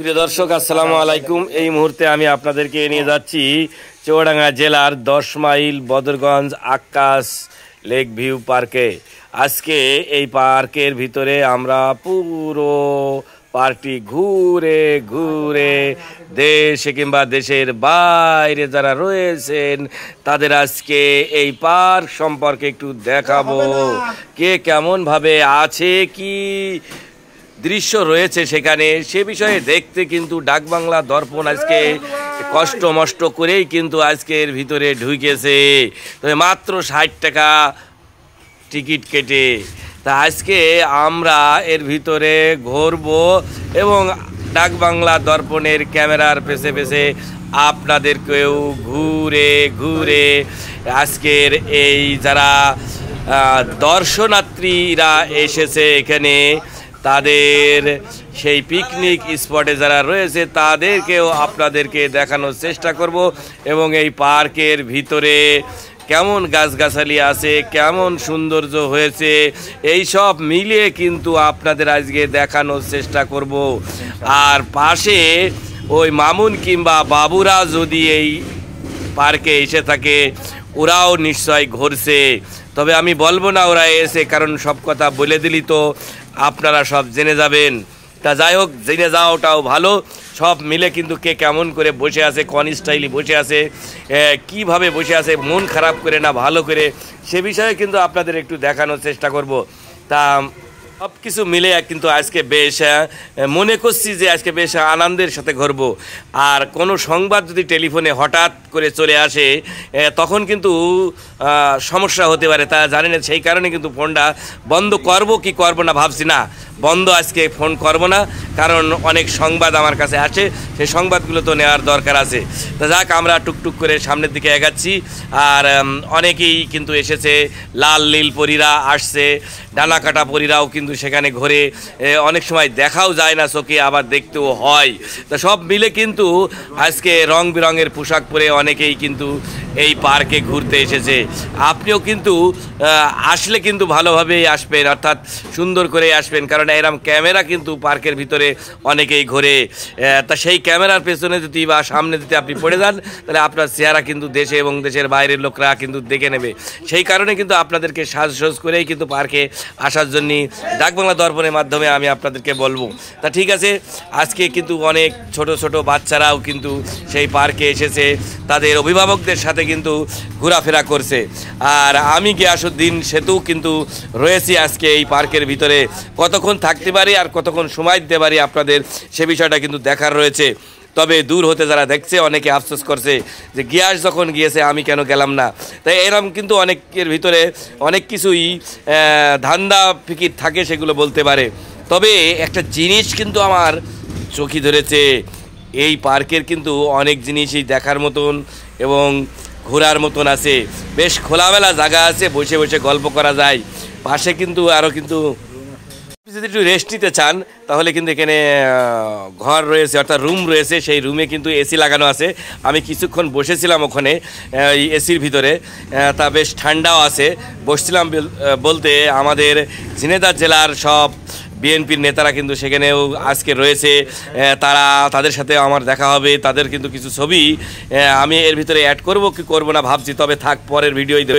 প্রিয় দর্শক আসসালামু আলাইকুম। এই মুহূর্তে আমি আপনাদেরকে নিয়ে যাচ্ছি চুয়াডাঙ্গা জেলার 10 মাইল বদরগঞ্জ আকাশ লেক ভিউ পার্কে। আজকে এই পার্কের ভিতরে আমরা পুরো পার্কটি ঘুরে ঘুরে দেশে কিংবা দেশের বাইরে যারা রয়েছেন তাদের আজকে এই পার্ক সম্পর্কে একটু দেখাবো, কে কেমনভাবে আছে, কি দৃশ্য রয়েছে সেখানে, সে বিষয়ে দেখতে কিন্তু ডাকবাংলা দর্পণ আজকে কষ্ট মষ্ট করেই কিন্তু আজকের ভিতরে ঢুকেছে, তবে মাত্র 60 টাকা টিকিট কেটে। তা আজকে আমরা এর ভিতরে ঘুরবো এবং ডাকবাংলা দর্পণের ক্যামেরার পেছে পেছে আপনাদেরকেও ঘুরে ঘুরে আজকের এই যারা দর্শনার্থীরা এসেছে এখানে তাদের সেই পিকনিক স্পটে যারা রয়েছে তাদেরকেও আপনাদেরকে দেখানোর চেষ্টা করব এবং এই পার্কের ভিতরে কেমন গাছগাছালি আছে, কেমন সৌন্দর্য হয়েছে, এই সব মিলিয়ে কিন্তু আপনাদের আজকে দেখানোর চেষ্টা করব। আর পাশে ওই মামুন কিংবা বাবুরা যদি এই পার্কে এসে থাকে ওরাও নিশ্চয় ঘুরছে, তবে আমি বলবো না ওরা এসে, কারণ সব কথা বলে দিলি তো আপনারা সব জেনে যাবেন। তা যাই হোক, জেনে যাওয়াটাও ভালো। সব মিলে কিন্তু কে কেমন করে বসে আছে, কোন স্টাইলে বসে আছে, কিভাবে বসে আছে, মন খারাপ করে না ভালো করে, সে বিষয়ে কিন্তু আপনাদের একটু দেখানোর চেষ্টা করব। তা সব কিছু মিলে কিন্তু আজকে বেশ মনে করছি যে আজকে বেশ আনন্দের সাথে ঘুরবো। আর কোনো সংবাদ যদি টেলিফোনে হঠাৎ করে চলে আসে তখন কিন্তু সমস্যা হতে পারে, তা জানেন। সেই কারণে কিন্তু ফোনটা বন্ধ করব কি করব না ভাবছি না, বন্ধ আজকে ফোন করব না, কারণ অনেক সংবাদ আমার কাছে আসে, সেই সংবাদগুলো তো নেওয়ার দরকার আছে। তা যাক, আমরা টুকটুক করে সামনের দিকে এগাচ্ছি। আর অনেকেই কিন্তু এসেছে, লাল নীল পরীরা আসছে, ডানা কাটা পরীরাও কিন্তু সেখানে ঘুরে, অনেক সময় দেখাও যায় না চোখে, আবার দেখতেও হয়। তা সব মিলে কিন্তু আজকে রং বেরঙের পোশাক পরে অনেকেই কিন্তু এই পার্কে ঘুরতে এসেছে। আপনিও কিন্তু আসলে কিন্তু ভালোভাবেই আসবেন, অর্থাৎ সুন্দর করে আসবেন, কারণ এরকম ক্যামেরা কিন্তু পার্কের ভিতরে অনেকেই ঘোরে। তা সেই ক্যামেরার পেছনে যদি বা সামনে যদি আপনি পড়ে যান তাহলে আপনার চেহারা কিন্তু দেশে এবং দেশের বাইরের লোকরা কিন্তু দেখে নেবে। সেই কারণে কিন্তু আপনাদেরকে সাজসোজ করেই কিন্তু পার্কে আসার জন্য ডাকবাংলা দর্পণের মাধ্যমে আমি আপনাদেরকে বলবো। তা ঠিক আছে, আজকে কিন্তু অনেক ছোট ছোট বাচ্চারাও কিন্তু সেই পার্কে এসেছে, তাদের অভিভাবকদের সাথে কিন্তু ঘোরাফেরা করছে। আর আমি গিয়াসউদ্দিন সেতু কিন্তু রয়েছি আজকে এই পার্কের ভিতরে, কতক্ষণ থাকতে পারি আর কতক্ষণ সময় দিতে পারি আপনাদের সে বিষয়টা কিন্তু দেখার রয়েছে। তবে দূর হতে যারা দেখছে অনেকে আফসোস করছে যে গিয়াস যখন গিয়েছে আমি কেন গেলাম না। তাই এরকম কিন্তু অনেকের ভিতরে অনেক কিছুই ধান্দা ফিকির থাকে, সেগুলো বলতে পারে। তবে একটা জিনিস কিন্তু আমার চোখে ধরেছে, এই পার্কের কিন্তু অনেক জিনিসই দেখার মতন এবং ঘোরার মতন আছে, বেশ খোলামেলা জায়গা আছে, বসে বসে গল্প করা যায়। পাশে কিন্তু আরও কিন্তু যদি একটু রেস্ট নিতে চান তাহলে কিন্তু এখানে ঘর রয়েছে, অর্থাৎ রুম রয়েছে, সেই রুমে কিন্তু এসি লাগানো আছে। আমি কিছুক্ষণ বসেছিলাম ওখানে এই এসির ভিতরে, তা বেশ ঠান্ডাও আছে। বসছিলাম বলতে আমাদের ঝিনাইদহ জেলার সব বিএনপির নেতারা কিন্তু সেখানেও আজকে রয়েছে, তাদের সাথে আমার দেখা হবে। তাদের কিন্তু কিছু ছবি আমি এর ভিতরে অ্যাড করব কি করব না ভাবছি, তবে থাক, পরের ভিডিওই দেবে।